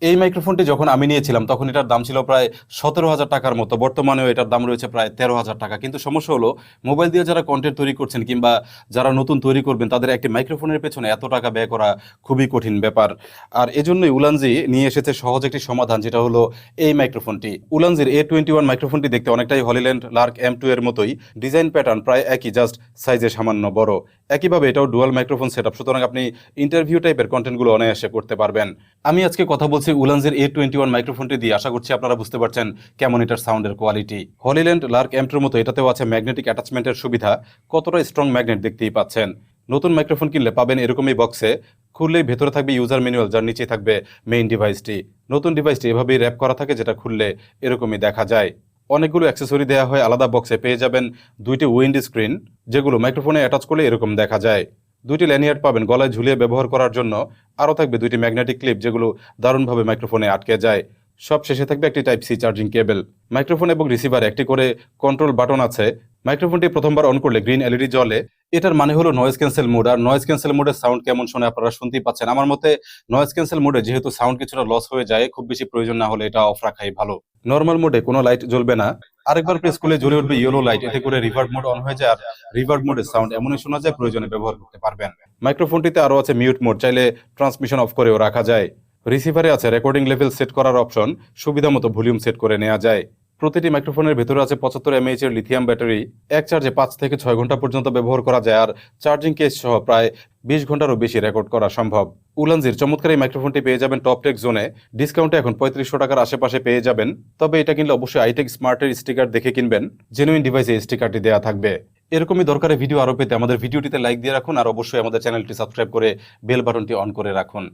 এই মাইক্রোফোনটি যখন আমি নিয়েছিলাম তখন এটার দাম ছিল প্রায় 17,000 টাকার মতো। বর্তমানেও এটার দাম রয়েছে প্রায় 13,000 টাকা। কিন্তু সমস্যা হলো, মোবাইল দিয়ে যারা কন্টেন্ট তৈরি করছেন কিংবা যারা নতুন তৈরি করবেন তাদের একটি মাইক্রোফোনের পেছনে এত টাকা ব্যয় করা খুবই কঠিন ব্যাপার। আর এজন্যই উলানজি নিয়ে এসেছে সহজ একটি সমাধান, যেটা হলো এই মাইক্রোফোনটি। উলানজির A21 মাইক্রোফোনটি দেখতে অনেকটাই হলিল্যান্ড লার্ক M2 এর মতোই, ডিজাইন প্যাটার্ন প্রায় একই, জাস্ট সাইজে সামান্য বড়। একইভাবে এটাও ডুয়াল মাইক্রোফোন সেটআপ, সুতরাং আপনি ইন্টারভিউ টাইপের কন্টেন্টগুলো অনায়াসে করতে পারবেন। আমি আজকে কথা বলছি উলানজির A21 মাইক্রোফোনটি দিয়ে। আশা করছি আপনারা বুঝতে পারছেন কেমন এটার সাউন্ডের কোয়ালিটি। হলিল্যান্ড লার্ক M2 এর মতো এটাতেও আছে ম্যাগনেটিক অ্যাটাচমেন্টের সুবিধা। কতটা স্ট্রং ম্যাগনেট দেখতেই পাচ্ছেন। নতুন মাইক্রোফোন কিনলে পাবেন এরকমই বক্সে, খুললেই ভেতরে থাকবে ইউজার ম্যানুয়াল, যার নিচে থাকবে মেইন ডিভাইসটি। নতুন ডিভাইসটি এভাবেই র্যাপ করা থাকে, যেটা খুললে এরকমই দেখা যায়। অনেকগুলো অ্যাক্সেসরি দেওয়া হয় আলাদা বক্সে। পেয়ে যাবেন দুইটি উইন্ড স্ক্রিন, যেগুলো মাইক্রোফোনে অ্যাটাচ করলে এরকম দেখা যায়। দুইটি ল্যানিয়ার্ড পাবেন গলায় ঝুলিয়ে ব্যবহার করার জন্য। আরও থাকবে দুইটি ম্যাগনেটিক ক্লিপ, যেগুলো দারুণভাবে মাইক্রোফোনে আটকে যায়। সব শেষে থাকবে একটি type C charging cable. Microphone এবং রিসিভারে একটি করে কন্ট্রোল বাটন আছে। মাইক্রোফোনটি প্রথমবার অন করলে গ্রিন এলইডি জ্বলে। এটার মানে হলো নয়েজ ক্যান্সেল মোড। আর নয়েজ ক্যান্সেল মোডের সাউন্ড কেমন শোনে আপনারা শুনতেই পাচ্ছেন। আমার মতে নয়েজ ক্যান্সেল মোডে যেহেতু সাউন্ড কিছুটা লস হয়ে যায়, খুব বেশি প্রয়োজন না হলে এটা অফ রাখাই ভালো। নর্মাল মোডে কোনো লাইট জ্বলবে না। আরেকবার প্রেস করলে জ্বলে উঠবে ইয়েলো লাইট। এতে করে রিভার্ব মোড অন হয়ে যায়, আর রিভার্ব মোডের সাউন্ড এমনই শোনা যায় প্রয়োজনে ব্যবহার করতে পারবেন। মাইক্রোফোনটিতে আরও আছে মিউট মোড, চাইলে ট্রান্সমিশন অফ করেও রাখা যায়। রিসিভারে আছে রেকর্ডিং লেভেল সেট করার অপশন, সুবিধা মতো ভলিউম সেট করে নেওয়া যায়। প্রতিটি মাইক্রোফোনের ভেতরে আছে 75 mAh এর লিথিয়াম ব্যাটারি। এক চার্জে 5 থেকে 6 ঘন্টা পর্যন্ত ব্যবহার করা যায়, আর চার্জিং কেস সহ প্রায় 20 ঘন্টারও বেশি রেকর্ড করা সম্ভব। উলানজির চমৎকার এই মাইক্রোফোনটি পেয়ে যাবেন টপ টেক জোনে। ডিসকাউন্টে এখন 3500 টাকার আশেপাশে পেয়ে যাবেন। তবে এটা কিনলে অবশ্যই আইটেক স্মার্টের স্টিকার দেখে কিনবেন, জেনুইন ডিভাইসে স্টিকারটি দেওয়া থাকবে। এরকমই দরকারি ভিডিও আরও পেতে আমাদের ভিডিওটিতে লাইক দিয়ে রাখুন, আর অবশ্যই আমাদের চ্যানেলটি সাবস্ক্রাইব করে বেল বাটনটি অন করে রাখুন।